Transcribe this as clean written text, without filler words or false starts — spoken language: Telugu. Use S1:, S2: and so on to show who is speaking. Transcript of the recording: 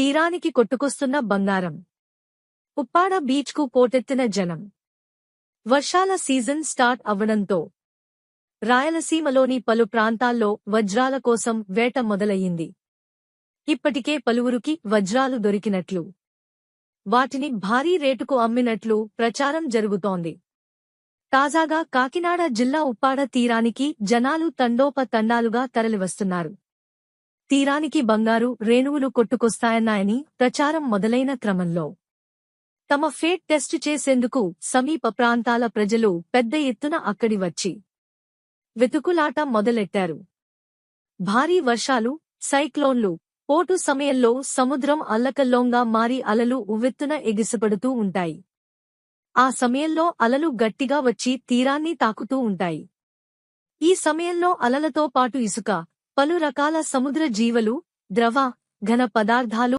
S1: తీరానికి కొట్టుకొస్తున్న బంగారం. ఉప్పాడ బీచ్కు పోటెత్తిన జనం. వర్షాల సీజన్ స్టార్ట్ అవ్వడంతో రాయలసీమలోని పలు ప్రాంతాల్లో వజ్రాల కోసం వేట మొదలయ్యింది. ఇప్పటికే పలువురికి వజ్రాలు దొరికినట్లు, వాటిని భారీ రేటుకు అమ్మినట్లు ప్రచారం జరుగుతోంది. తాజాగా కాకినాడ జిల్లా ఉప్పాడ తీరానికి జనాలు తండోపతండాలుగా తరలివస్తున్నారు. తీరానికి బంగారు రేణువులు కొట్టుకొస్తాయన్నాయని ప్రచారం మొదలైన క్రమంలో తమ ఫేట్ టెస్టు చేసేందుకు సమీప ప్రాంతాల ప్రజలు పెద్ద ఎత్తున అక్కడి వచ్చి వెతుకులాట మొదలెట్టారు. భారీ వర్షాలు, సైక్లోన్లు, పోటు సమయంలో సముద్రం అల్లకల్లోంగా మారి అలలు ఉవ్వెత్తున ఎగిసిపడుతూ ఉంటాయి. ఆ సమయంలో అలలు గట్టిగా వచ్చి తీరాన్ని తాకుతూ ఉంటాయి. ఈ సమయంలో అలలతో పాటు ఇసుక, పలు రకాల సముద్ర జీవలు, ద్రవ, ఘన పదార్థాలు